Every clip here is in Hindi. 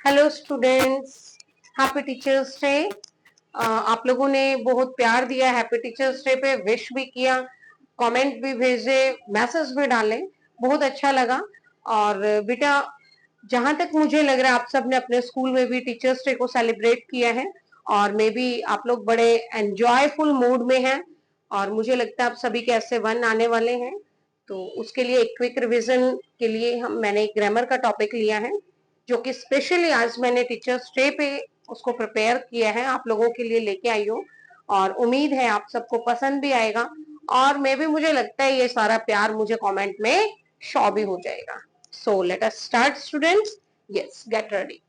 Hello students, happy teachers day. आप लोगों ने बहुत प्यार दिया, हैप्पी टीचर्स डे पे विश भी किया, कमेंट भी भेजे, मैसेज भी डाले, बहुत अच्छा लगा। और बेटा, जहां तक मुझे लग रहा है आप सब ने अपने स्कूल में भी टीचर्स डे को सेलिब्रेट किया है और मे बी आप लोग बड़े एंजॉयफुल मूड में हैं और मुझे लगता है आप सभी के ऐसे वन आने वाले हैं। तो उसके लिए एक क्विक रिवीजन के लिए मैंने एक ग्रामर का टॉपिक लिया है जो कि स्पेशली आज मैंने टीचर्स डे पे उसको प्रिपेयर किया है, आप लोगों के लिए लेके आई हूँ और उम्मीद है आप सबको पसंद भी आएगा और मे भी मुझे लगता है ये सारा प्यार मुझे कमेंट में शो भी हो जाएगा। So let us start students, yes get ready.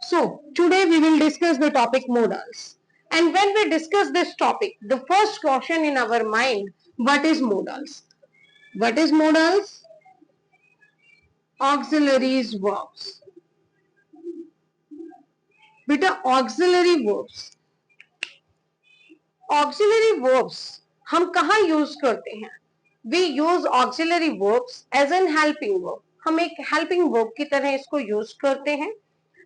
So today we will discuss the topic modals, and when we discuss this topic the first question in our mind, what is modals? What is modals? Auxiliaries verbs. बेटा ऑक्सिलरी वर्ब्स, ऑक्सिलरी वर्ब्स हम कहा यूज करते हैं? We use auxiliary verbs as an helping verb. हम एक हेल्पिंग वर्ब की तरह इसको यूज करते हैं।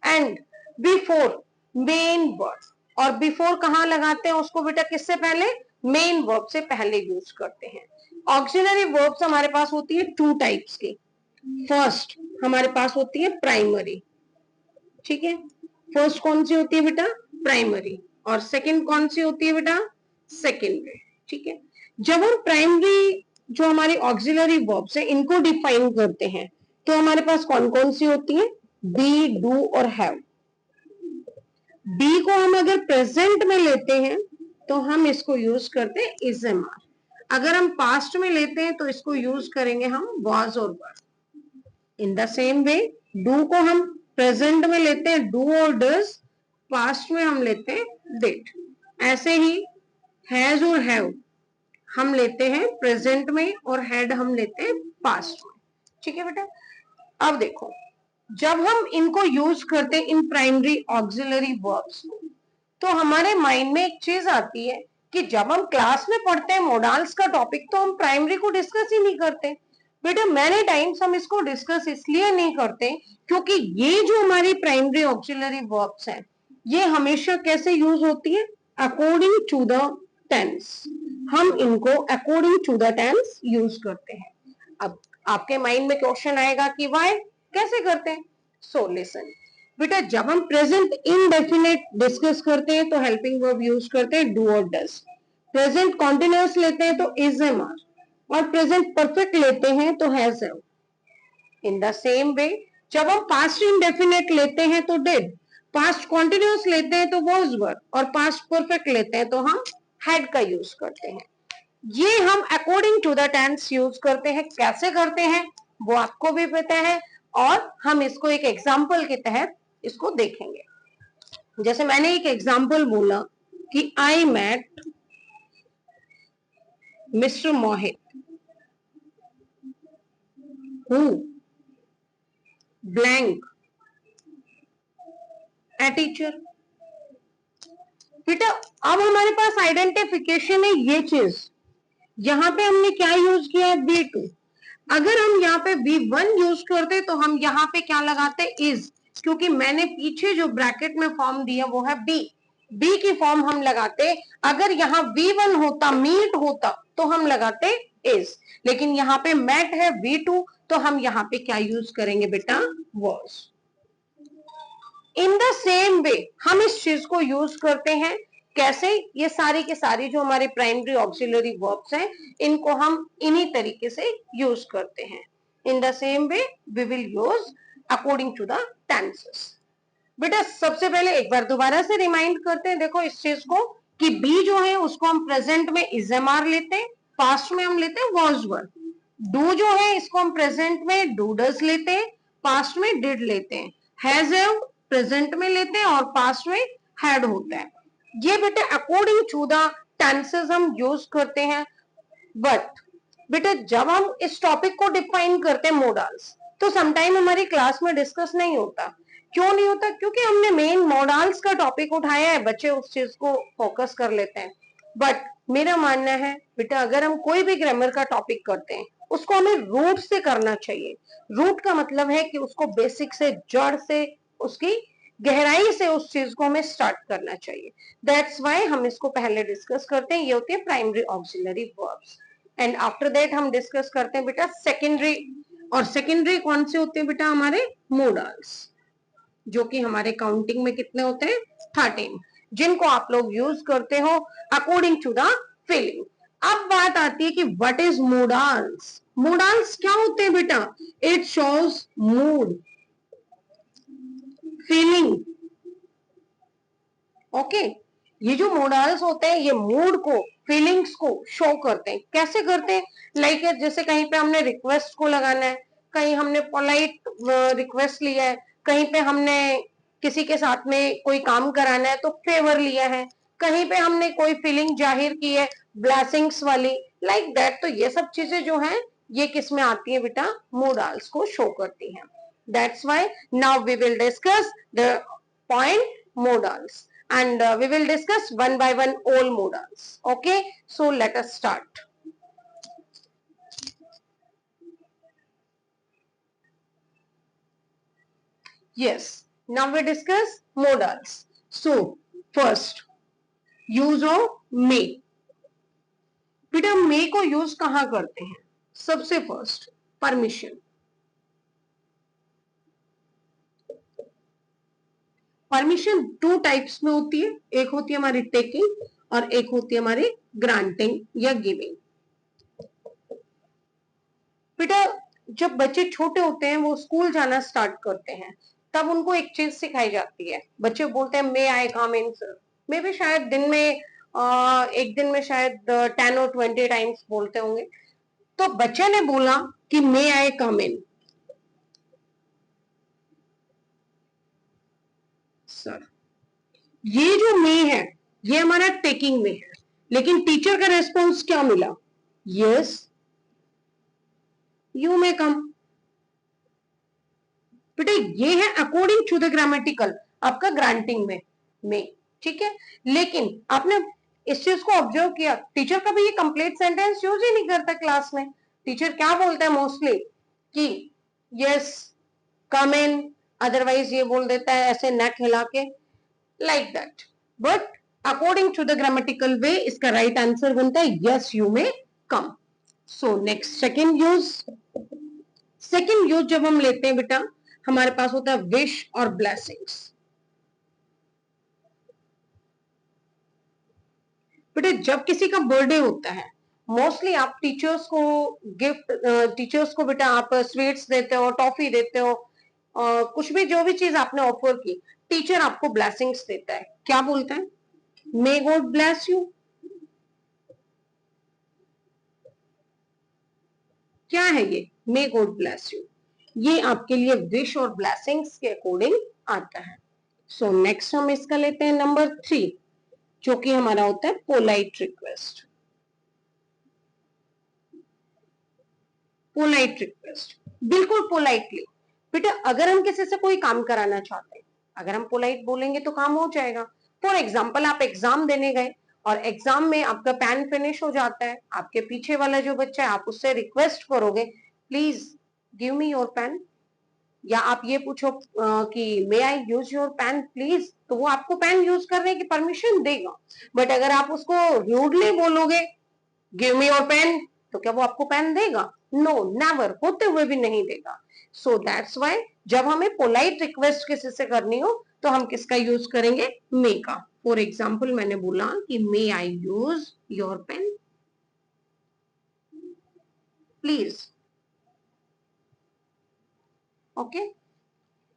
एंड बिफोर मेन वर्ब, और बिफोर कहाँ लगाते हैं उसको बेटा? किससे पहले? मेन वर्ब से पहले यूज करते हैं। ऑक्सिलरी वर्ब्स हमारे पास होती है टू टाइप्स की। फर्स्ट हमारे पास होती है प्राइमरी, ठीक है। फर्स्ट कौन सी होती है बेटा? प्राइमरी। और सेकंड कौन सी होती है बेटा? सेकेंडरी, ठीक है। जब हम प्राइमरी जो हमारी ऑक्सिलरी वर्ब्स है इनको डिफाइन करते हैं तो हमारे पास कौन कौन सी होती है? बी, डू और हैव। बी को हम अगर प्रेजेंट में लेते हैं तो हम इसको यूज करते हैं इज एम आर। अगर हम पास्ट में लेते हैं तो इसको यूज करेंगे हम वाज और were. In the same way do को हम प्रेजेंट में लेते हैं डू और डज, पास्ट में हम लेते हैं डिड। ऐसे ही हैज और हैव हम लेते हैं प्रेजेंट में और हैड हम लेते हैं पास्ट में, ठीक है बेटा। अब देखो, जब हम इनको यूज करते हैं इन प्राइमरी ऑक्सिलरी वर्ब्स को तो हमारे माइंड में एक चीज आती है कि जब हम क्लास में पढ़ते हैं मोडाल्स का टॉपिक तो हम प्राइमरी को डिस्कस ही नहीं करते। बेटा मैनी टाइम्स हम इसको डिस्कस इसलिए नहीं करते क्योंकि ये जो हमारी प्राइमरी ऑक्सिलरी वर्ब्स हैं ये हमेशा कैसे यूज होती है? According to the tense. हम इनको according to the tense use करते हैं। अब आपके माइंड में क्वेश्चन आएगा कि वाई, कैसे करते हैं? सो लिसन बेटा, जब हम प्रेजेंट इनडेफिनेट डिस्कस करते हैं तो हेल्पिंग वर्ब यूज करते हैं डू और डज। प्रेजेंट कॉन्टिन्यूअस लेते हैं तो इज एम आर, और प्रेजेंट परफेक्ट लेते हैं तो has have. In the same वे जब हम पास्ट इंडेफिनेट लेते हैं तो डिड, पास्ट कॉन्टिन्यूअस लेते हैं तो वाज वर, और पास्ट परफेक्ट लेते हैं तो हम हैड का यूज करते हैं। ये हम according to the tense use करते हैं। कैसे करते हैं वो आपको भी पता है और हम इसको एक एग्जाम्पल के तहत इसको देखेंगे। जैसे मैंने एक एग्जाम्पल बोला कि I met mister Mohit who blank a teacher. बेटा अब हमारे पास आइडेंटिफिकेशन है ये चीज, यहां पे हमने क्या यूज किया है? Be to. अगर हम यहाँ पे V1 यूज करते तो हम यहाँ पे क्या लगाते? इज, क्योंकि मैंने पीछे जो ब्रैकेट में फॉर्म दिया वो है बी, बी की फॉर्म हम लगाते। अगर यहाँ V1 होता, मीट होता तो हम लगाते इज, लेकिन यहाँ पे मैट है V2 तो हम यहाँ पे क्या यूज करेंगे बेटा? वॉज। इन द सेम वे हम इस चीज को यूज करते हैं। कैसे? ये सारी के सारी जो हमारे प्राइमरी ऑक्सिलरी वर्ब्स हैं इनको हम इन्हीं तरीके से यूज करते हैं। In the same way we will use according to the tenses. बेटा सबसे पहले एक बार दोबारा से रिमाइंड करते हैं, देखो इस चीज को कि बी जो है उसको हम प्रेजेंट में इज एम आर लेते हैं, पास्ट में हम लेते हैं वॉज वर। डू जो है इसको हम प्रेजेंट में डू डज लेते हैं, पास्ट में डिड लेते हैं। हैज हैव प्रेजेंट में लेते हैं और पास्ट में हैड होता है। ये बेटा अकॉर्डिंग टू द टेंसेस हम यूज करते हैं। बट बेटा जब हम इस टॉपिक को डिफाइन करते हैं मोडाल्स तो समटाइम हमारी क्लास में डिस्कस नहीं होता। क्यों नहीं होता? क्योंकि हमने मेन मोडाल्स का टॉपिक उठाया है, बच्चे उस चीज को फोकस कर लेते हैं। बट मेरा मानना है बेटा अगर हम कोई भी ग्रामर का टॉपिक करते हैं उसको हमें रूट से करना चाहिए। रूट का मतलब है कि उसको बेसिक से, जड़ से उसकी गहराई से उस चीज को हमें स्टार्ट करना चाहिए। दैट्स वाई हम इसको पहले डिस्कस करते हैं, ये होती है primary auxiliary verbs. And after that हम डिस्कस करते हैं बेटा सेकेंडरी। और सेकेंडरी कौन से होते हैं बेटा? हमारे मोडल्स, जो कि हमारे काउंटिंग में कितने होते हैं? 13, जिनको आप लोग यूज करते हो अकॉर्डिंग टू द फीलिंग। अब बात आती है कि व्हाट इज मोडाल्स। मोडाल्स क्या होते हैं बेटा? It shows mood, feeling. Okay, ये जो मोडाल्स होते हैं ये मूड को, फीलिंग्स को शो करते हैं। कैसे करते हैं? लाइक जैसे कहीं पे हमने रिक्वेस्ट को लगाना है, कहीं हमने पोलाइट रिक्वेस्ट लिया है, कहीं पे हमने किसी के साथ में कोई काम कराना है तो फेवर लिया है, कहीं पे हमने कोई फीलिंग जाहिर की है ब्लेसिंग्स वाली, लाइक दैट। तो ये सब चीजें जो हैं ये किस में आती है बेटा? मोडाल्स को शो करती हैं। That's why now we will discuss the point modals, and we will discuss one by one all modals. Okay, so let us start. Yes, now we discuss modals. So first, use of may. बेटा may को यूज कहां करते हैं? सबसे first, permission. Permission two types में होती है, एक होती है हमारी टेकिंग और एक होती है हमारी ग्रांटिंग या गिविंग। बेटा जब बच्चे छोटे होते हैं वो स्कूल जाना स्टार्ट करते हैं, तब उनको एक चीज सिखाई जाती है। बच्चे बोलते हैं मे आई कम इन सर। मे भी शायद दिन में एक दिन में शायद 10 और 20 टाइम्स बोलते होंगे। तो बच्चे ने बोला कि मे आई कम इन सर। ये जो मे है ये हमारा टेकिंग में है, लेकिन टीचर का रेस्पॉन्स क्या मिला? यस यू मे कम। बेटा ये है अकॉर्डिंग टू द ग्रामेटिकल, आपका ग्रांटिंग में ठीक है। लेकिन आपने इस चीज को ऑब्जर्व किया, टीचर कभी ये कंप्लीट सेंटेंस यूज ही नहीं करता क्लास में। टीचर क्या बोलता है मोस्टली कि यस कम इन, अदरवाइज ये बोल देता है ऐसे नेक हिला के, like that. But according to the grammatical way इसका राइट आंसर बनता है yes you may come. So next second use. Second use जब हम लेते हैं बेटा, हमारे पास होता है विश और ब्लेसिंग्स। बेटा जब किसी का बर्थडे होता है, मोस्टली आप टीचर्स को गिफ्ट, टीचर्स को बेटा आप स्वीट्स देते हो, टॉफी देते हो, कुछ भी जो भी चीज आपने ऑफर की, टीचर आपको ब्लेसिंग्स देता है। क्या बोलता है? May God bless you. क्या है ये मे गॉड ब्लेस यू? ये आपके लिए विश और ब्लेसिंग्स के अकॉर्डिंग आता है। सो नेक्स्ट हम इसका लेते हैं नंबर 3, जो कि हमारा होता है पोलाइट रिक्वेस्ट। पोलाइट रिक्वेस्ट, बिल्कुल पोलाइटली। बेटा अगर हम किसी से कोई काम कराना चाहते हैं, अगर हम पोलाइट बोलेंगे तो काम हो जाएगा। फॉर एग्जाम्पल आप एग्जाम देने गए और एग्जाम में आपका पेन फिनिश हो जाता है, आपके पीछे वाला जो बच्चा है आप उससे रिक्वेस्ट करोगे please give me your pen, या आप ये पूछो कि may I use your pen please, तो वो आपको पेन यूज करने की परमिशन देगा। बट अगर आप उसको रूडली बोलोगे गिव मी योर पेन, तो क्या वो आपको पेन देगा? नो, नेवर, होते हुए भी नहीं देगा। सो दैट्स वाई जब हमें पोलाइट रिक्वेस्ट किसी से करनी हो तो हम किसका यूज करेंगे? मे का। फॉर एग्जाम्पल मैंने बोला कि may I use your pen please. Okay,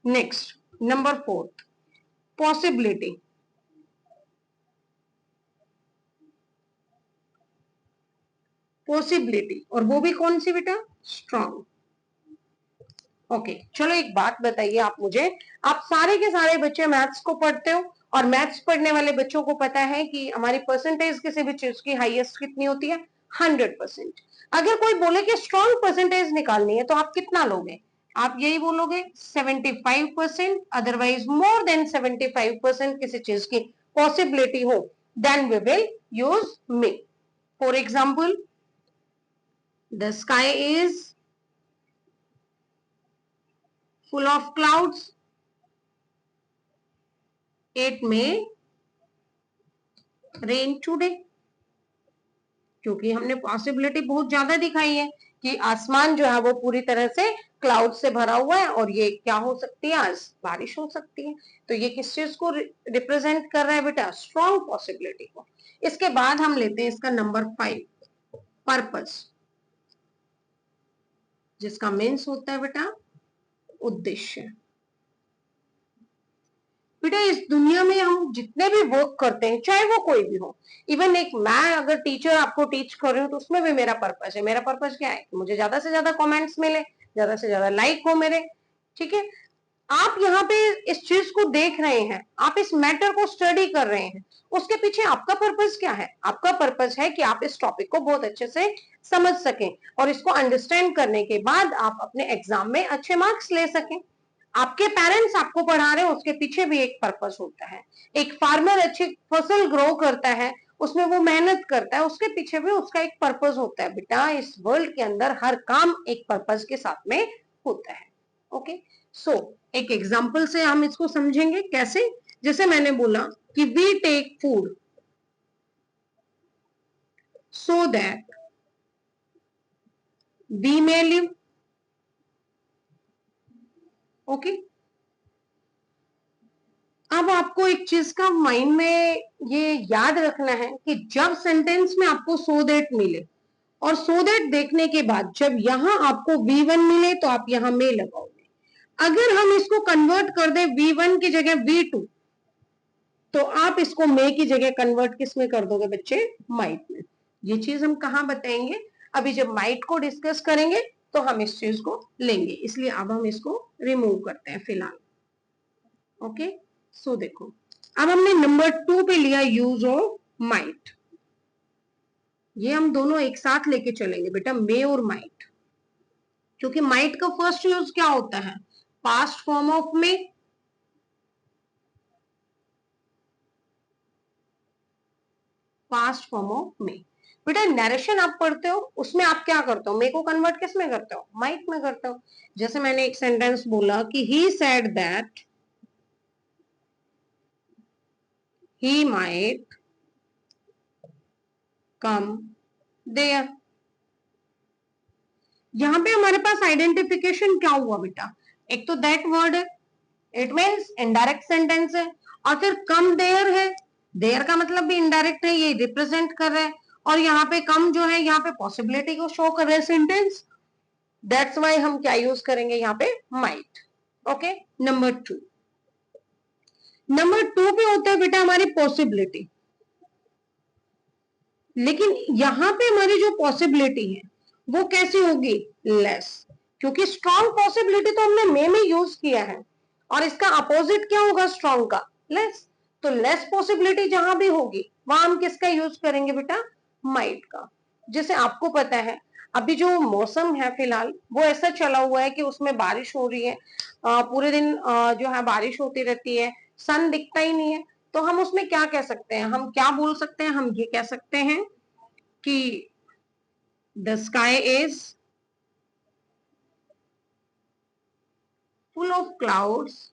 next number 4, possibility. Possibility, और वो भी कौन सी बेटा? स्ट्रॉन्ग। ओके चलो एक बात बताइए आप मुझे, आप सारे के सारे बच्चे मैथ्स को पढ़ते हो और मैथ्स पढ़ने वाले बच्चों को पता है कि हमारी परसेंटेज किसी भी चीज की हाईएस्ट कितनी होती है? 100%। अगर कोई बोले कि स्ट्रॉन्ग परसेंटेज निकालनी है तो आप कितना लोगे? आप यही बोलोगे 75%, अदरवाइज मोर देन 75% किसी चीज की पॉसिबिलिटी हो, then we will use may. For example the sky is full of clouds, it may rain today, क्योंकि हमने पॉसिबिलिटी बहुत ज्यादा दिखाई है कि आसमान जो है वो पूरी तरह से क्लाउड से भरा हुआ है और ये क्या हो सकती है, आज बारिश हो सकती है। तो ये किस चीज को रिप्रेजेंट कर रहा है बेटा, स्ट्रॉन्ग पॉसिबिलिटी को। इसके बाद हम लेते हैं इसका नंबर 5, पर्पस, जिसका मीन्स होता है बेटा उद्देश्य। बेटा इस दुनिया में हम जितने भी वर्क करते हैं, चाहे वो कोई भी हो, इवन एक मैं अगर टीचर आपको टीच कर रही हूँ तो उसमें भी मेरा पर्पस है। मेरा पर्पस क्या है कि मुझे ज्यादा से ज्यादा कमेंट्स मिले, ज्यादा से ज्यादा लाइक हो मेरे, ठीक है। आप यहाँ पे इस चीज को देख रहे हैं, आप इस मैटर को स्टडी कर रहे हैं, उसके पीछे आपका पर्पस क्या है? आपका पर्पस है कि आप इस टॉपिक को बहुत अच्छे से समझ सकें और इसको अंडरस्टैंड करने के बाद आप अपने एग्जाम में अच्छे मार्क्स ले सकें। आपके पेरेंट्स आपको पढ़ा रहे हैं, उसके पीछे भी एक पर्पस होता है। एक फार्मर अच्छी फसल ग्रो करता है, उसमें वो मेहनत करता है, उसके पीछे भी उसका एक पर्पस होता है। बेटा इस वर्ल्ड के अंदर हर काम एक पर्पस के साथ में होता है। ओके, सो एक एग्जाम्पल से हम इसको समझेंगे कैसे। जैसे मैंने बोला कि we take food so that we may live. Okay, अब आपको एक चीज का माइंड में ये याद रखना है कि जब सेंटेंस में आपको सो दैट मिले और सो दैट देखने के बाद जब यहां आपको V1 मिले तो आप यहां में लगाओगे। अगर हम इसको कन्वर्ट कर दे V1 की जगह V2, तो आप इसको मे की जगह कन्वर्ट किस में कर दोगे बच्चे, माइट में। ये चीज हम कहां बताएंगे, अभी जब माइट को डिस्कस करेंगे तो हम इस चीज को लेंगे, इसलिए अब हम इसको रिमूव करते हैं फिलहाल। ओके, सो देखो अब हमने नंबर 2 पे लिया यूज ऑफ माइट। ये हम दोनों एक साथ लेके चलेंगे बेटा, मे और माइट, क्योंकि माइट का फर्स्ट यूज क्या होता है, past form of May. Past form of May. बेटा नरेशन आप पढ़ते हो उसमें आप क्या करते हो, मे को कन्वर्ट किस में करते हो, माइट में करते हो। जैसे मैंने एक सेंटेंस बोला कि he said that he might come there. यहां पे हमारे पास आइडेंटिफिकेशन क्या हुआ बेटा, एक तो दैट वर्ड है, इट मीन्स इनडायरेक्ट सेंटेंस है, और फिर कम देयर है, देयर का मतलब भी इनडायरेक्ट है, ये रिप्रेजेंट कर रहा है। और यहाँ पे कम जो है यहाँ पे पॉसिबिलिटी को शो कर रहे हैं सेंटेंस, दैट्स वाई हम क्या यूज करेंगे यहाँ पे, माइट। ओके, नंबर 2, नंबर 2 पे होता है बेटा हमारी पॉसिबिलिटी। लेकिन यहां पे हमारी जो पॉसिबिलिटी है वो कैसी होगी, लेस, क्योंकि स्ट्रॉन्ग पॉसिबिलिटी तो हमने मे में यूज किया है और इसका अपोजिट क्या होगा स्ट्रॉन्ग का, लेस। तो लेस पॉसिबिलिटी जहां भी होगी वहां हम किसका यूज करेंगे बेटा, माइट का। जैसे आपको पता है अभी जो मौसम है फिलहाल वो ऐसा चला हुआ है कि उसमें बारिश हो रही है, पूरे दिन जो है बारिश होती रहती है, सन दिखता ही नहीं है। तो हम उसमें क्या कह सकते हैं, हम क्या बोल सकते हैं, हम ये कह सकते हैं कि the sky is full of clouds.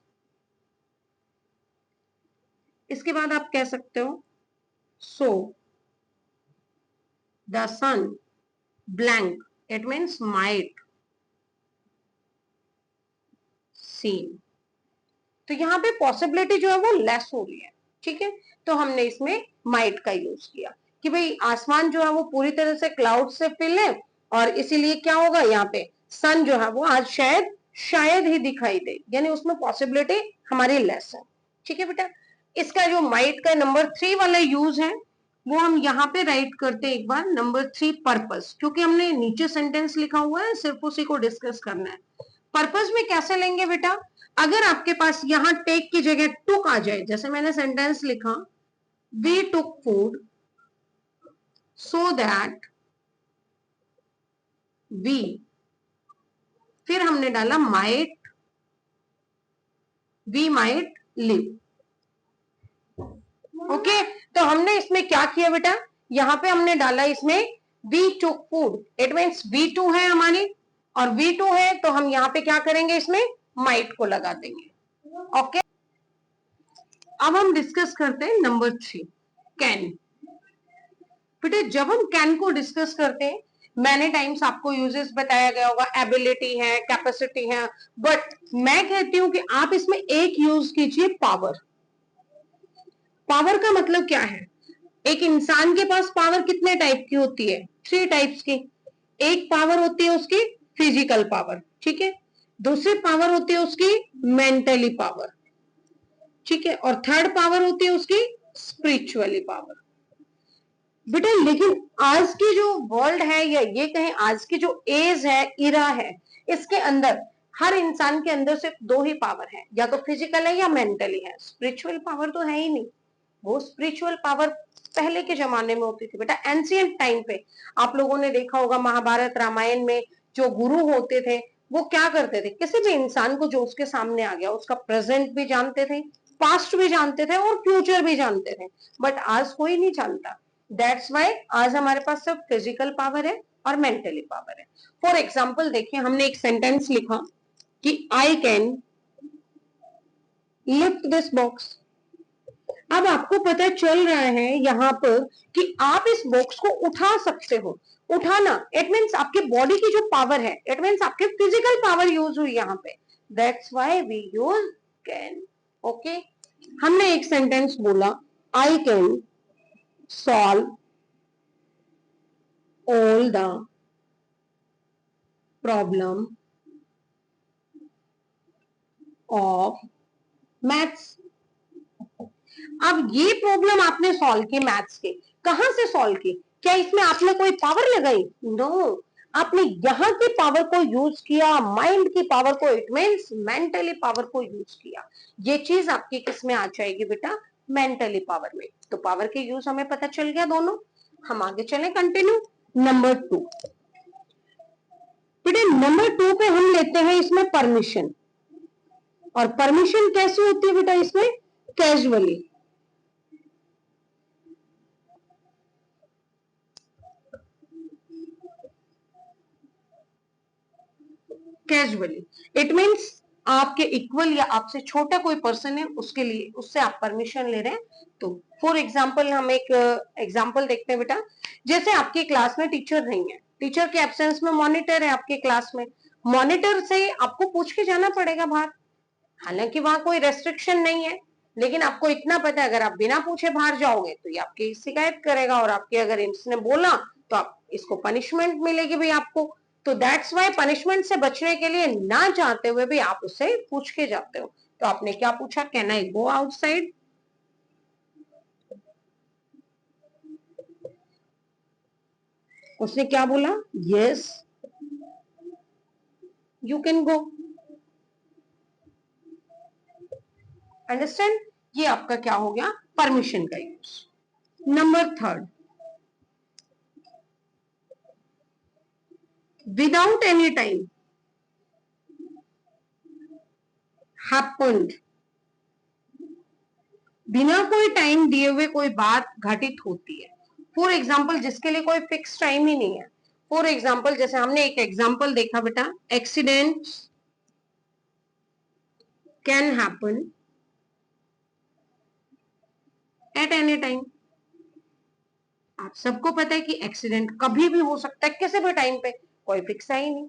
इसके बाद आप कह सकते हो so the sun blank, it means might seen. तो यहाँ पे पॉसिबिलिटी जो है वो लेस हो रही है, ठीक है। तो हमने इसमें माइट का यूज किया कि भाई आसमान जो है वो पूरी तरह से क्लाउड से फिल है और इसीलिए क्या होगा यहाँ पे सन जो है वो आज शायद शायद ही दिखाई दे, यानी उसमें पॉसिबिलिटी हमारी लेस है, ठीक है बेटा। इसका जो माइट का नंबर 3 वाला यूज है वो हम यहाँ पे राइट करते हैं एक बार, नंबर 3 पर्पस, क्योंकि हमने नीचे सेंटेंस लिखा हुआ है सिर्फ उसी को डिस्कस करना है। पर्पस में कैसे लेंगे बेटा, अगर आपके पास यहां टेक की जगह टुक आ जाए, जैसे मैंने सेंटेंस लिखा we took food so that we, फिर हमने डाला might, we might live. Okay, तो हमने इसमें क्या किया बेटा, यहां पे हमने डाला इसमें we took food, it means V2 है हमारी, और V2 है तो हम यहाँ पे क्या करेंगे, इसमें माइट को लगा देंगे। ओके, अब हम डिस्कस करते हैं नंबर 3, कैन। बेटे जब हम कैन को डिस्कस करते हैं, मैंने टाइम्स आपको यूजेस बताया गया होगा, एबिलिटी है, कैपेसिटी है, बट मैं कहती हूं कि आप इसमें एक यूज कीजिए, पावर। पावर का मतलब क्या है? एक इंसान के पास पावर कितने टाइप की होती है? 3 टाइप्स की। एक पावर होती है उसकी फिजिकल पावर, ठीक है। दूसरी पावर होती है उसकी मेंटली पावर, ठीक है। और थर्ड पावर होती है उसकी स्पिरिचुअली पावर। बेटा लेकिन आज की जो वर्ल्ड है, या ये कहें आज की जो एज है, इरा है, इसके अंदर हर इंसान के अंदर सिर्फ 2 ही पावर है, या तो फिजिकल है या मेंटली है। स्पिरिचुअल पावर तो है ही नहीं। वो स्पिरिचुअल पावर पहले के जमाने में होती थी बेटा, एंशियंट टाइम पे। आप लोगों ने देखा होगा महाभारत रामायण में जो गुरु होते थे, वो क्या करते थे? किसी भी इंसान को जो उसके सामने आ गया, उसका प्रेजेंट भी जानते थे, पास्ट भी जानते थे और फ्यूचर भी जानते थे। बट आज कोई नहीं जानता। दैट्स वाई आज हमारे पास सिर्फ फिजिकल पावर है और मेंटली पावर है। फॉर एग्जाम्पल देखिए, हमने एक सेंटेंस लिखा कि I can lift this box. अब आपको पता चल रहा है यहाँ पर कि आप इस बॉक्स को उठा सकते हो। उठाना इट मीन्स आपके बॉडी की जो पावर है, इट मीन्स आपके फिजिकल पावर यूज हुई यहाँ पे। That's why we use can. Okay, हमने एक सेंटेंस बोला, I can solve all the problem of maths. अब ये प्रॉब्लम आपने सॉल्व की मैथ्स के, कहां से सॉल्व की? क्या इसमें आपने कोई पावर लगाई? No no. आपने यहाँ की पावर को यूज किया, माइंड की पावर को, इट मीन्स मेंटली पावर को यूज किया। ये चीज आपकी किस में आ जाएगी बेटा? मेंटली पावर में। तो पावर के यूज हमें पता चल गया दोनों। हम आगे चले, कंटिन्यू। नंबर 2 बेटे, नंबर 2 पे हम लेते हैं इसमें परमिशन। और परमिशन कैसे होती है बेटा इसमें? कैजुअली। कैजुअली इट मीन्स आपके इक्वल या आपसे छोटा कोई पर्सन है, उसके लिए, उससे आप परमिशन ले रहे हैं। तो फॉर एग्जाम्पल हम एक एग्जाम्पल देखते हैं बेटा। जैसे आपकी क्लास में टीचर नहीं है, टीचर के एब्सेंस में मॉनिटर है आपके क्लास में। मॉनिटर से आपको पूछ के जाना पड़ेगा बाहर। हालांकि वहां कोई रेस्ट्रिक्शन नहीं है, लेकिन आपको इतना पता है, अगर आप बिना पूछे बाहर जाओगे तो ये आपकी शिकायत करेगा, और आपके अगर इसने बोला तो आप इसको पनिशमेंट मिलेगी भाई आपको। तो दैट्स वाई पनिशमेंट से बचने के लिए ना चाहते हुए भी आप उससे पूछ के जाते हो। तो आपने क्या पूछा? Can I go outside? उसने क्या बोला? Yes you can go. Understand? ये आपका क्या हो गया? परमिशन का use. Number 3, without any time happened. बिना कोई टाइम दिए हुए कोई बात घटित होती है। फॉर एग्जाम्पल जिसके लिए कोई फिक्स टाइम ही नहीं है। फॉर एग्जाम्पल जैसे हमने एक एग्जाम्पल देखा बेटा, accident can happen at any time. आप सबको पता है कि एक्सीडेंट कभी भी हो सकता है, किसी भी टाइम पे, कोई फिक्स है ही नहीं।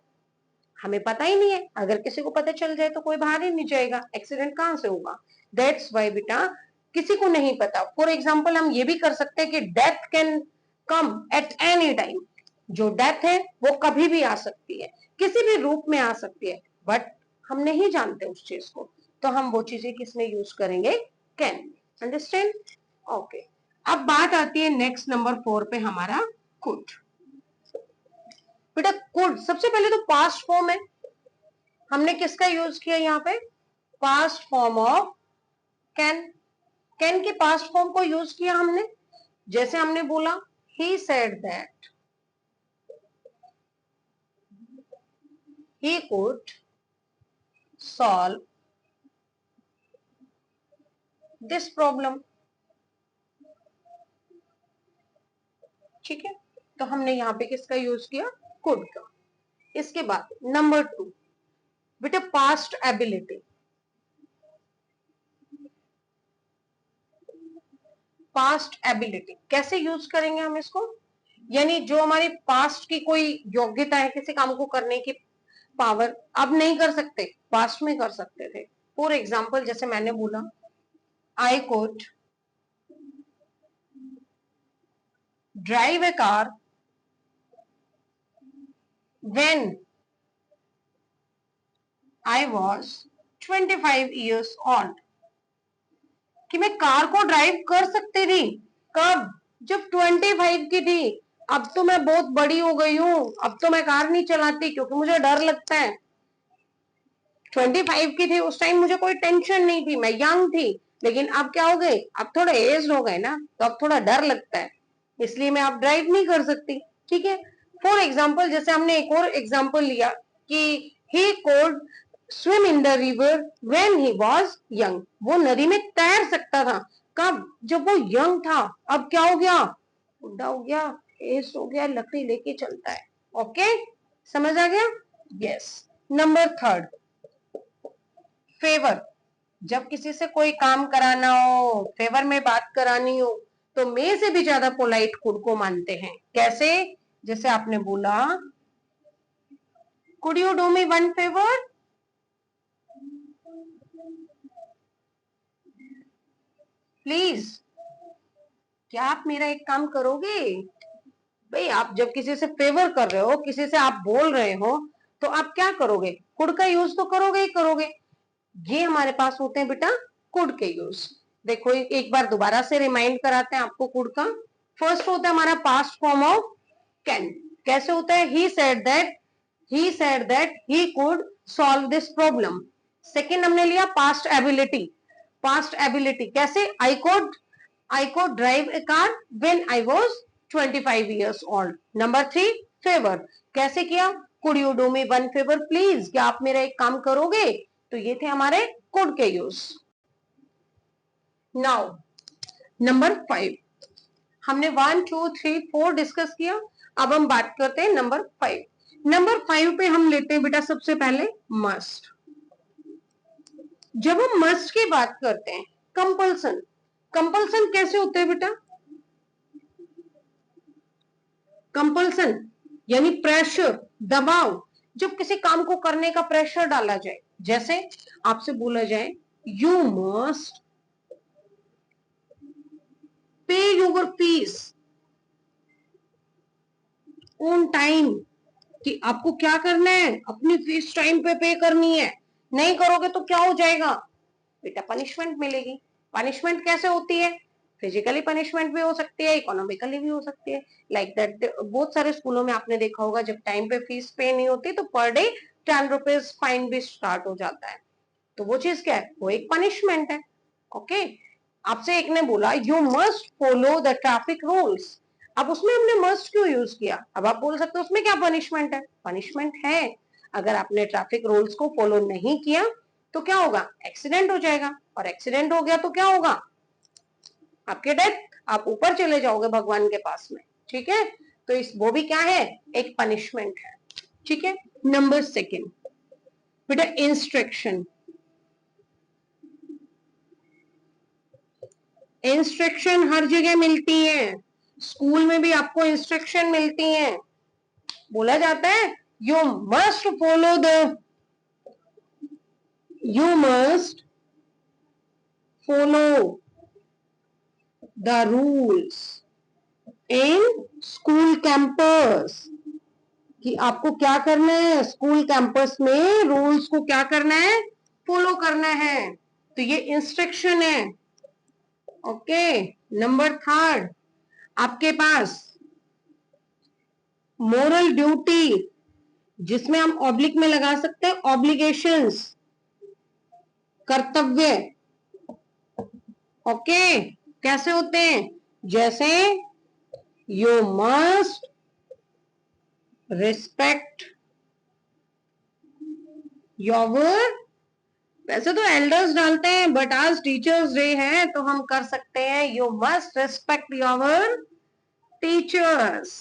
हमें पता ही नहीं है, अगर किसी को पता चल जाए तो कोई बाहर ही नहीं जाएगा, एक्सीडेंट कहां से होगा? दैट्स वाई बेटा किसी को नहीं पता। फॉर एग्जाम्पल हम ये भी कर सकते हैं कि death can come at any time. जो डेथ है वो कभी भी आ सकती है, किसी भी रूप में आ सकती है, बट हम नहीं जानते उस चीज को। तो हम वो चीजें किसमें यूज करेंगे? कैन। अंडरस्टैंड? ओके। अब बात आती है नेक्स्ट नंबर 4 पे हमारा, कुड। बेटा कुड सबसे पहले तो पास्ट फॉर्म है। हमने किसका यूज किया यहाँ पे? Past form of can. Can के पास्ट फॉर्म को यूज किया हमने। जैसे हमने बोला, ही said that he could solve this problem. ठीक है, तो हमने यहाँ पे किसका यूज किया? कुड का। इसके बाद नंबर 2 बेटा, पास्ट एबिलिटी। पास्ट एबिलिटी कैसे यूज करेंगे हम इसको, यानी जो हमारी पास्ट की कोई योग्यता है किसी काम को करने की पावर, अब नहीं कर सकते, पास्ट में कर सकते थे। फॉर एग्जाम्पल जैसे मैंने बोला I could drive A car when I was 25 years old, कि मैं कार को ड्राइव कर सकती थी, कब, जब 25 की थी। अब तो मैं बहुत बड़ी हो गई हूं, अब तो मैं कार नहीं चलाती क्योंकि मुझे डर लगता है। 25 की थी उस टाइम, मुझे कोई टेंशन नहीं थी, मैं यंग थी। लेकिन अब क्या हो गए, अब थोड़े एज हो गए ना, तो अब थोड़ा डर लगता है, इसलिए मैं अब ड्राइव नहीं कर सकती। ठीक है। फॉर एग्जाम्पल जैसे हमने एक और एग्जाम्पल लिया कि he could swim in the river when he was young, वो नदी में तैर सकता था, कब, जब वो यंग था। अब क्या हो गया, बुढ़ा हो गया, एज हो गया, लकड़ी लेके चलता है। ओके, समझ आ गया। यस। Number third, favour. जब किसी से कोई काम कराना हो, फेवर में बात करानी हो, तो मैं से भी ज्यादा पोलाइट खुद को मानते हैं। कैसे, जैसे आपने बोला could you do me one favour, please, क्या आप मेरा एक काम करोगे। भाई आप जब किसी से फेवर कर रहे हो, किसी से आप बोल रहे हो, तो आप क्या करोगे, कुड का यूज तो करोगे ही करोगे। ये हमारे पास होते हैं बेटा कुड के यूज। देखो एक बार दोबारा से रिमाइंड कराते हैं आपको कुड का। फर्स्ट होता है हमारा पास्ट फॉर्म ऑफ कैन। कैसे होता है, ही said that he could solve this problem. Second हमने लिया पास्ट एबिलिटी। पास्ट एबिलिटी कैसे, I could drive A car when I was 25 years old। Number three, favour. कैसे किया, could you do me one favour please, क्या आप मेरा एक काम करोगे। तो ये थे हमारे कुड के यूज। नाउ नंबर 5, हमने 1 2 3 4 डिस्कस किया। अब हम बात करते हैं नंबर 5। नंबर 5 पे हम लेते हैं बेटा सबसे पहले मस्ट। जब हम मस्ट की बात करते हैं, कंपल्सन। कंपल्सन कैसे होते हैं बेटा, कंपल्सन यानी प्रेशर, दबाव। जब किसी काम को करने का प्रेशर डाला जाए, जैसे आपसे बोला जाए you must pay your fees on time, कि आपको क्या करना है, अपनी फीस टाइम पे करनी है। नहीं करोगे तो क्या हो जाएगा बेटा, पनिशमेंट मिलेगी। पनिशमेंट कैसे होती है, फिजिकली पनिशमेंट भी हो सकती है, इकोनॉमिकली भी हो सकती है। लाइक दैट बहुत सारे स्कूलों में आपने देखा होगा, जब टाइम पे फीस पे नहीं होती तो पर डे 10 रुपीज फाइन भी स्टार्ट हो जाता है। तो वो चीज क्या है, वो एक पनिशमेंट है। ओके, आपसे एक ने बोला you must follow the traffic rules, अब उसमें हमने मस्ट क्यों यूज किया। अब आप बोल सकते हो उसमें क्या पनिशमेंट है, पनिशमेंट है। अगर आपने ट्रैफिक रूल्स को फॉलो नहीं किया तो क्या होगा, एक्सीडेंट हो जाएगा, और एक्सीडेंट हो गया तो क्या होगा, आपके डेथ, आप ऊपर चले जाओगे भगवान के पास में। ठीक है, तो इस वो भी क्या है, एक पनिशमेंट है। ठीक है। नंबर सेकेंड बेटा इंस्ट्रक्शन। इंस्ट्रक्शन हर जगह मिलती है, स्कूल में भी आपको इंस्ट्रक्शन मिलती हैं। बोला जाता है you must follow the, you must follow the rules in school campus, कि आपको क्या करना है, स्कूल कैंपस में रूल्स को क्या करना है, फॉलो करना है। तो ये इंस्ट्रक्शन है। ओके। नंबर थर्ड आपके पास मोरल ड्यूटी, जिसमें हम ऑब्लिक में लगा सकते हैं ऑब्लिगेशंस, कर्तव्य। ओके, कैसे होते हैं, जैसे यू मस्ट रिस्पेक्ट योर, वैसे तो एल्डर्स डालते हैं बट आज टीचर्स डे है तो हम कर सकते हैं you must respect your teachers.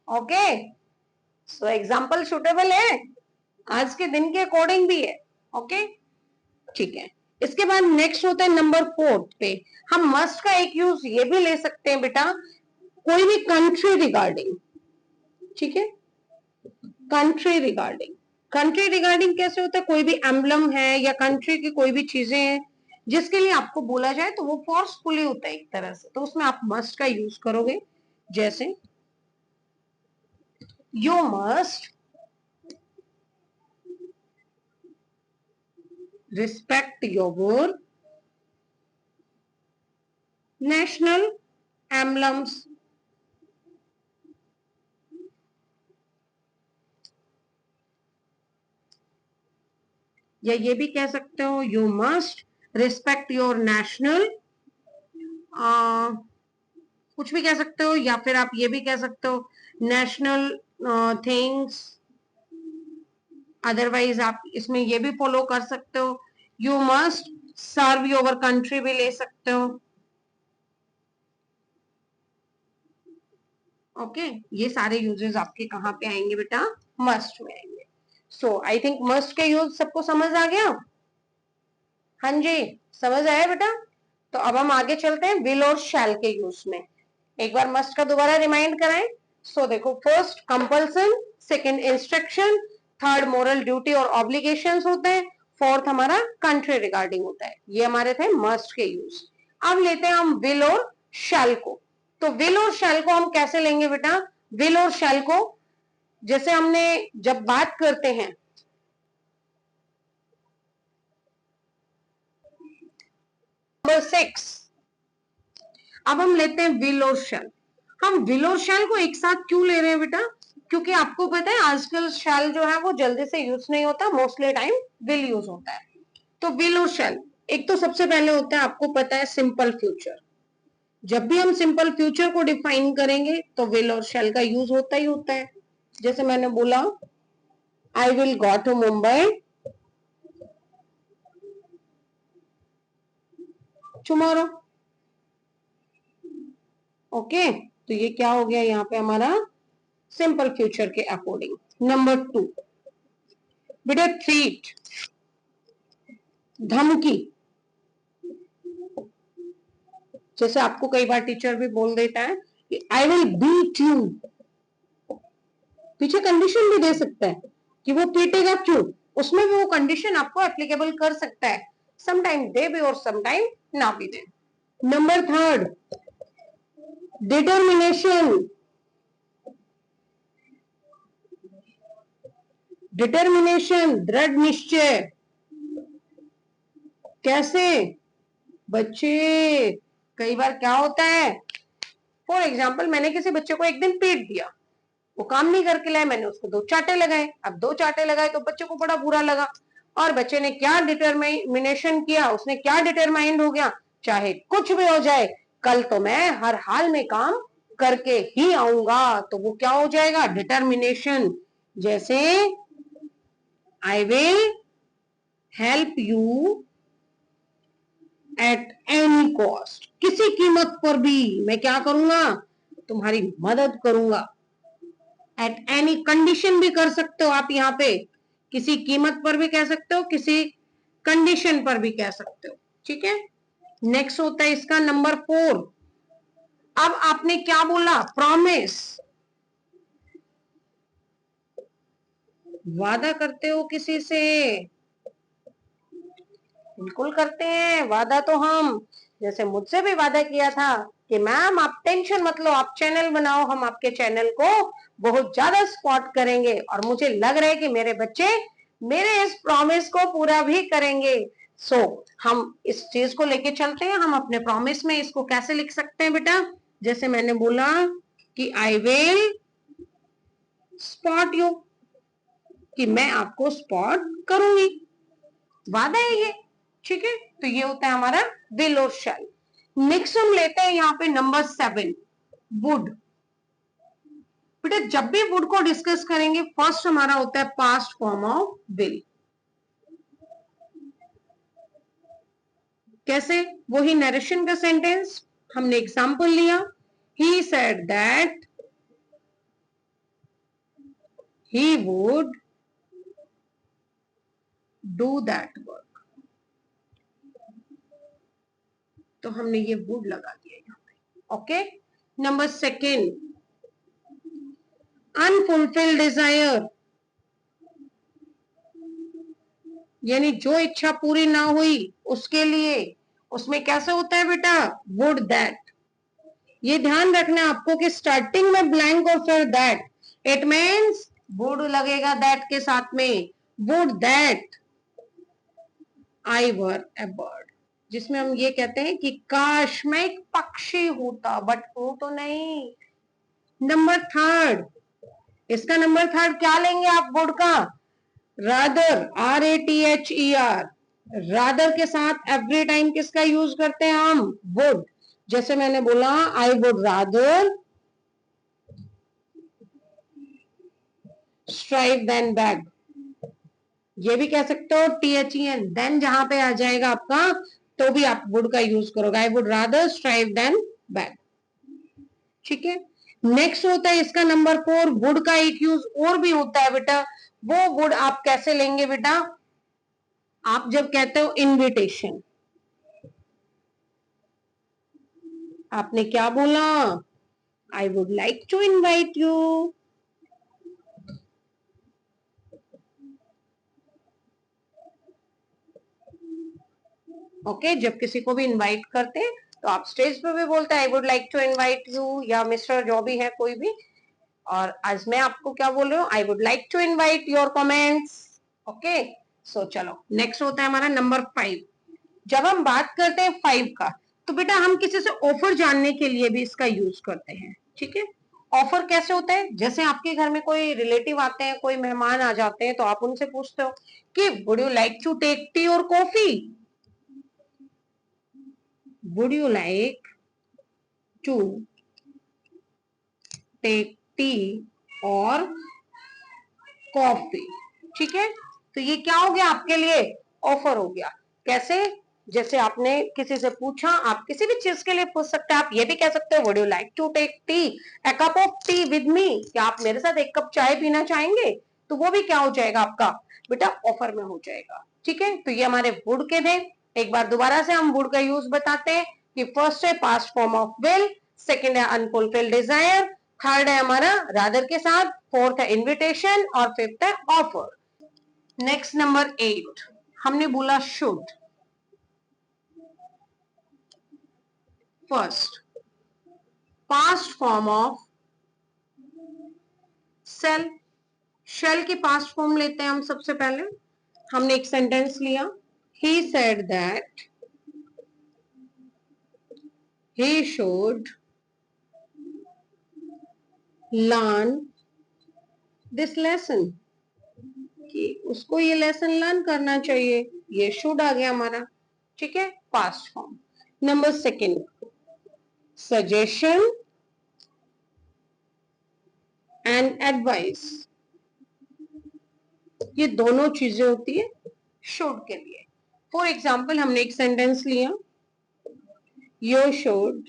Okay, so example suitable है, आज के दिन के अकॉर्डिंग भी है। ओके, ठीक है। इसके बाद नेक्स्ट होता है नंबर 4 पे, हम मस्ट का एक यूज ये भी ले सकते हैं बेटा, कोई भी कंट्री रिगार्डिंग, ठीक है, कंट्री रिगार्डिंग। कंट्री रिगार्डिंग कैसे होता है, कोई भी एम्बलम है या कंट्री की कोई भी चीजें हैं जिसके लिए आपको बोला जाए तो वो फोर्सफुली होता है एक तरह से, तो उसमें आप मस्ट का यूज करोगे। जैसे you must respect your national emblems, या ये भी कह सकते हो you must respect your national, कुछ भी कह सकते हो, या फिर आप ये भी कह सकते हो नेशनल थिंग्स। अदरवाइज आप इसमें ये भी फॉलो कर सकते हो, you must serve your country भी ले सकते हो। ओके, ये सारे यूजेस आपके कहाँ पे आएंगे बेटा, मस्ट में आएंगे। सो आई थिंक मस्ट के यूज सबको समझ आ गया। हाँ जी, समझ आया बेटा। तो अब हम आगे चलते हैं विल और शैल के यूज में। एक बार मस्ट का दोबारा रिमाइंड कराएं। सो देखो, first compulsion, second instruction, third moral duty और ऑब्लिगेशंस होते हैं, फोर्थ हमारा कंट्री रिगार्डिंग होता है। ये हमारे थे मस्ट के यूज। अब लेते हैं हम विल और शैल को। तो विल और शैल को हम कैसे लेंगे बेटा, विल और शैल को जैसे हमने जब बात करते हैं, नंबर 6, अब हम लेते हैं विल और शैल। हम विल और शैल को एक साथ क्यों ले रहे हैं बेटा, क्योंकि आपको पता है आजकल शैल जो है वो जल्दी से यूज नहीं होता, मोस्टली टाइम विल यूज होता है। तो विल और शैल, एक तो सबसे पहले होता है, आपको पता है सिंपल फ्यूचर। जब भी हम सिंपल फ्यूचर को डिफाइन करेंगे तो विल और शैल का यूज होता ही होता है। जैसे मैंने बोला, I will go to Mumbai tomorrow. Okay, तो ये क्या हो गया यहाँ पे हमारा सिंपल फ्यूचर के अकॉर्डिंग। नंबर 2 बेटा, थ्रीट, धमकी। जैसे आपको कई बार टीचर भी बोल देता है कि आई विल बीट यू, पीछे कंडीशन भी दे सकता है कि वो पीटेगा क्यों, उसमें भी वो कंडीशन आपको एप्लीकेबल कर सकता है, समटाइम दे भी और समटाइम ना भी दे। नंबर 3 डिटर्मिनेशन, डिटर्मिनेशन दृढ़ निश्चय। कैसे बच्चे, कई बार क्या होता है, फॉर एग्जाम्पल मैंने किसी बच्चे को एक दिन पीट दिया, वो काम नहीं करके लाया, मैंने उसको 2 चांटे लगाए। अब 2 चांटे लगाए तो बच्चे को बड़ा बुरा लगा, और बच्चे ने क्या डिटर्मिनेशन किया, उसने क्या डिटरमाइंड हो गया, चाहे कुछ भी हो जाए, कल तो मैं हर हाल में काम करके ही आऊंगा, तो वो क्या हो जाएगा, डिटर्मिनेशन। जैसे I will help you at any cost, किसी कीमत पर भी मैं क्या करूंगा, तुम्हारी मदद करूंगा। एट एनी कंडीशन भी कर सकते हो आप, यहाँ पे किसी कीमत पर भी कह सकते हो, किसी कंडीशन पर भी कह सकते हो, ठीक है। नेक्स्ट होता है इसका नंबर 4। अब आपने क्या बोला, प्रॉमिस, वादा करते हो किसी से, बिल्कुल करते हैं वादा तो हम, जैसे मुझसे भी वादा किया था कि मैम आप टेंशन मत लो, आप चैनल बनाओ, हम आपके चैनल को बहुत ज्यादा सपोर्ट करेंगे, और मुझे लग रहा है कि मेरे बच्चे मेरे इस प्रॉमिस को पूरा भी करेंगे। सो हम इस चीज को लेके चलते हैं, हम अपने प्रॉमिस में इसको कैसे लिख सकते हैं बेटा, जैसे मैंने बोला कि आई विल स्पॉट यू, कि मैं आपको स्पॉट करूंगी, वादा है ये, ठीक है। तो ये होता है हमारा विल और शैल। नेक्स्ट हम लेते हैं यहाँ पे नंबर 7, वुड। बेटा जब भी वुड को डिस्कस करेंगे, फर्स्ट हमारा होता है पास्ट फॉर्म ऑफ विल। कैसे, वही नरेशन का सेंटेंस, हमने एग्जाम्पल लिया, ही said that he would do that work, तो हमने ये वुड लगा दिया यहाँ पे। Okay, number second, unfulfilled Dzire, यानी जो इच्छा पूरी ना हुई उसके लिए, उसमें कैसे होता है बेटा, वुड दैट। ये ध्यान रखना आपको कि स्टार्टिंग में ब्लैंक और फिर दैट, इट मीन्स वुड लगेगा दैट के साथ में, would that I were A bird, जिसमें हम ये कहते हैं कि काश मैं एक पक्षी होता, बट हूं तो नहीं। नंबर थर्ड, इसका नंबर थर्ड क्या लेंगे आप वुड का, रादर, RATHER, रादर के साथ एवरी टाइम किसका यूज करते हैं हम, वुड। जैसे मैंने बोला I would rather strive than beg, ये भी कह सकते हो THEN, देन जहां पे आ जाएगा आपका तो भी आप वुड का यूज करोगे, I would rather strive than beg. ठीक है, नेक्स्ट होता है इसका नंबर 4, वुड का एक यूज और भी होता है बेटा, वो वुड आप कैसे लेंगे बेटा, आप जब कहते हो इनविटेशन, आपने क्या बोला, I would like to invite you, okay, जब किसी को भी इनवाइट करते हैं तो आप स्टेज पे भी बोलते हैं I would like to invite you, या मिस्टर जो भी है कोई भी, और आज मैं आपको क्या बोल रही हूँ, I would like to invite your comments. Okay, so चलो नेक्स्ट होता है हमारा नंबर 5। जब हम बात करते हैं 5 का, तो बेटा हम किसी से ऑफर जानने के लिए भी इसका यूज करते हैं। ठीक है, ऑफर कैसे होता है, जैसे आपके घर में कोई रिलेटिव आते हैं, कोई मेहमान आ जाते हैं, तो आप उनसे पूछते हो कि would you like to take tea और coffee, would you like to take tea और कॉफी। ठीक है, तो ये क्या हो गया आपके लिए, ऑफर हो गया। कैसे, जैसे आपने किसी से पूछा, आप किसी भी चीज के लिए पूछ सकते हैं, आप ये भी कह सकते हो would you like to take tea, a cup of tea with me, क्या आप मेरे साथ एक कप चाय पीना चाहेंगे, तो वो भी क्या हो जाएगा आपका बेटा, ऑफर में हो जाएगा। ठीक है, तो ये हमारे वुड के थे। एक बार दोबारा से हम वुड का यूज बताते हैं कि फर्स्ट है past form of will, second है अनफुलफिल्ड डिजायर, थर्ड है हमारा रादर के साथ, फोर्थ है इनविटेशन, और फिफ्थ है ऑफर। नेक्स्ट नंबर 8, हमने बोला should. First, past form of shall, shall की पास्ट फॉर्म लेते हैं हम सबसे पहले। हमने एक सेंटेंस लिया, he said that he should learn this lesson, कि उसको ये लेसन लर्न करना चाहिए, ये शुड आ गया हमारा। ठीक है, past form. Number second, suggestion and advice, ये दोनों चीजें होती है शुड के लिए। फॉर एग्जाम्पल हमने एक सेंटेंस लिया, you should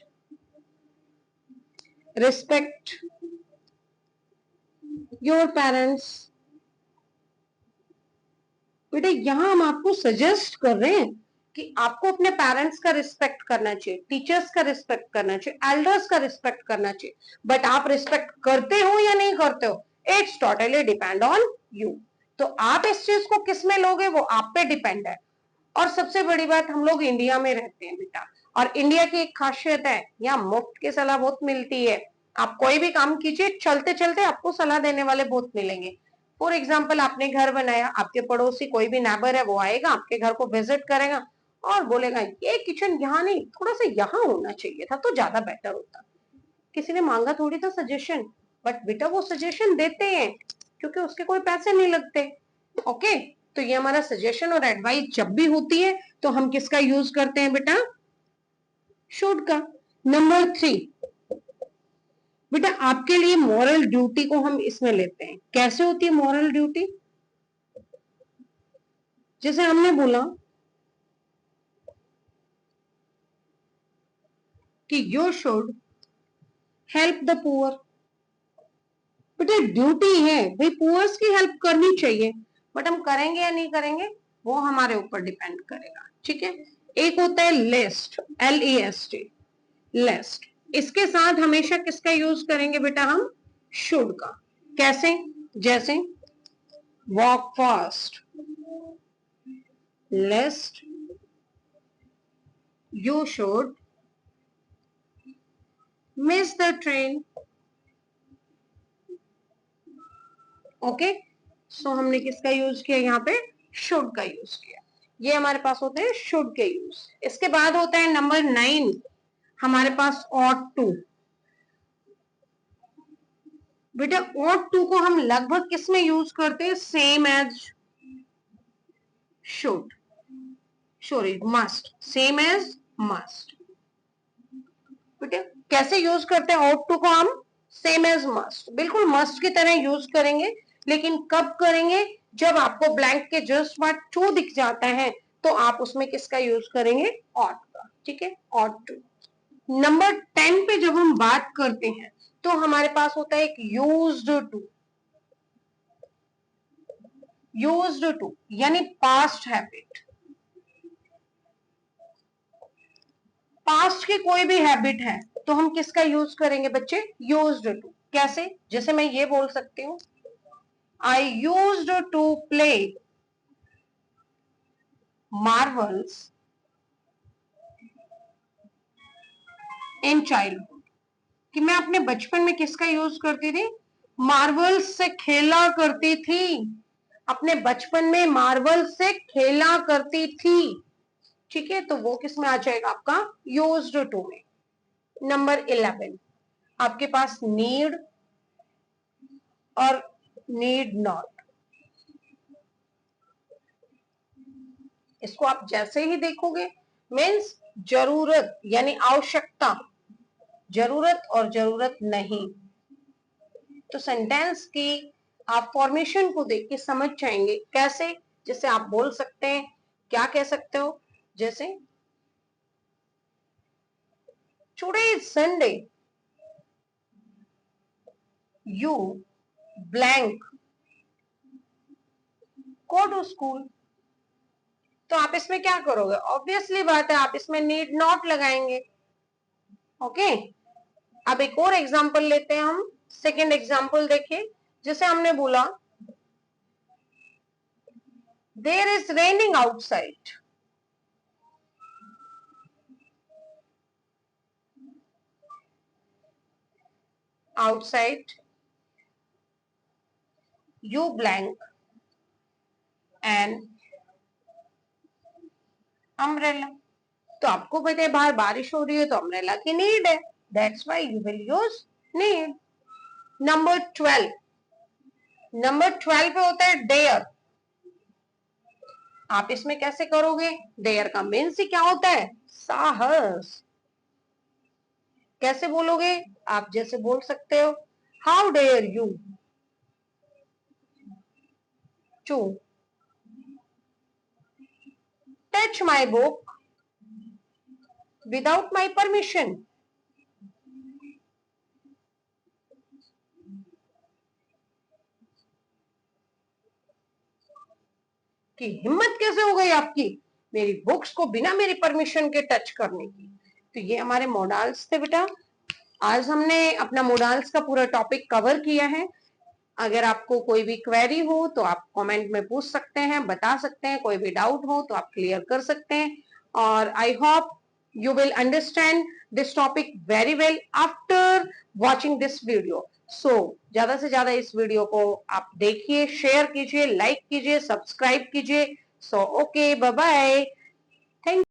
respect your parents. बेटा यहां हम आपको सजेस्ट कर रहे हैं कि आपको अपने पेरेंट्स का रिस्पेक्ट करना चाहिए, टीचर्स का रिस्पेक्ट करना चाहिए, एल्डर्स का रिस्पेक्ट करना चाहिए, बट आप रिस्पेक्ट करते हो या नहीं करते हो, it's totally depend on you. तो आप इस चीज को किस में लोगे वो आप पे डिपेंड है। और सबसे बड़ी बात, हम लोग इंडिया में रहते हैं बेटा, और इंडिया की एक खासियत है, यहाँ मुफ्त की सलाह बहुत मिलती है। आप कोई भी काम कीजिए, चलते चलते आपको सलाह देने वाले बहुत मिलेंगे। फॉर एग्जाम्पल आपने घर बनाया, आपके पड़ोसी कोई भी नेबर है वो आएगा आपके घर को विजिट करेगा और बोलेगा ये किचन यहाँ नहीं, थोड़ा सा यहाँ होना चाहिए था तो ज्यादा बेटर होता। किसी ने मांगा थोड़ी था सजेशन, बट बेटा वो सजेशन देते हैं क्योंकि उसके कोई पैसे नहीं लगते। ओके, तो ये हमारा सजेशन और एडवाइस जब भी होती है तो हम किसका यूज करते हैं बेटा, शुड का। नंबर 3, बेटा आपके लिए मॉरल ड्यूटी को हम इसमें लेते हैं। कैसे होती है मॉरल ड्यूटी, जैसे हमने बोला कि you should help the poor, बेटा ड्यूटी है भाई, पुअर्स की हेल्प करनी चाहिए, बट हम करेंगे या नहीं करेंगे वो हमारे ऊपर डिपेंड करेगा। ठीक है, एक होता है लिस्ट, LEST, लिस्ट। इसके साथ हमेशा किसका यूज करेंगे बेटा हम? शुड का। कैसे? जैसे walk fast, lest, you should miss the train. Okay, so हमने किसका यूज किया यहाँ पे? शुड का यूज किया। ये हमारे पास होते हैं शुड के यूज। इसके बाद होता है नंबर 9 हमारे पास ought to। बेटा ought to को हम लगभग किस में यूज करते हैं? Same as should, sorry must, same as must. बेटा कैसे यूज करते हैं ought to को हम? सेम एज मस्ट, बिल्कुल मस्ट की तरह यूज करेंगे। लेकिन कब करेंगे? जब आपको ब्लैंक के जस्ट बाद टू दिख जाता है तो आप उसमें किसका यूज करेंगे? ought का। ठीक है, ought to। नंबर 10 पे जब हम बात करते हैं तो हमारे पास होता है एक यूज्ड टू। यूज्ड टू यानी पास्ट हैबिट। पास्ट की कोई भी हैबिट है तो हम किसका यूज करेंगे बच्चे? Used to. कैसे? जैसे मैं ये बोल सकती हूँ, I used to play marbles in childhood. कि मैं अपने बचपन में किसका यूज करती थी? मार्वल्स से खेला करती थी। अपने बचपन में मार्वल से खेला करती थी। ठीक है, तो वो किस में आ जाएगा? आपका यूज्ड टू में। नंबर 11 आपके पास नीड और नीड नॉट। इसको आप जैसे ही देखोगे मीन्स जरूरत यानी आवश्यकता, जरूरत और जरूरत नहीं। तो सेंटेंस की आप फॉर्मेशन को देख के समझ जाएंगे। कैसे? जैसे आप बोल सकते हैं, क्या कह सकते हो? जैसे today is Sunday, you blank go to school. तो आप इसमें क्या करोगे? ऑब्वियसली बात है, आप इसमें नीड नॉट लगाएंगे। ओके, अब एक और एग्जांपल लेते हैं हम। सेकंड एग्जांपल देखिए, जैसे हमने बोला there is raining outside. Outside you blank an umbrella. तो आपको पता है बाहर बारिश हो रही है तो अम्ब्रेला की नीड है, that's why you will use need. Number 12, number 12 पे होता है डेयर। आप इसमें कैसे करोगे? डेयर का मीन्स ही क्या होता है? साहस। कैसे बोलोगे? आप जैसे बोल सकते हो, how dare you to touch my book without my permission. कि हिम्मत कैसे हो गई आपकी मेरी बुक्स को बिना मेरी परमिशन के टच करने की। तो ये हमारे मॉडल्स थे बेटा। आज हमने अपना मॉडल्स का पूरा टॉपिक कवर किया है। अगर आपको कोई भी क्वेरी हो तो आप कमेंट में पूछ सकते हैं, बता सकते हैं। कोई भी डाउट हो तो आप क्लियर कर सकते हैं। और I hope you will understand this topic very well after watching this video. So ज्यादा से ज्यादा इस वीडियो को आप देखिए, शेयर कीजिए, लाइक कीजिए, सब्सक्राइब कीजिए। So okay, bye bye, thank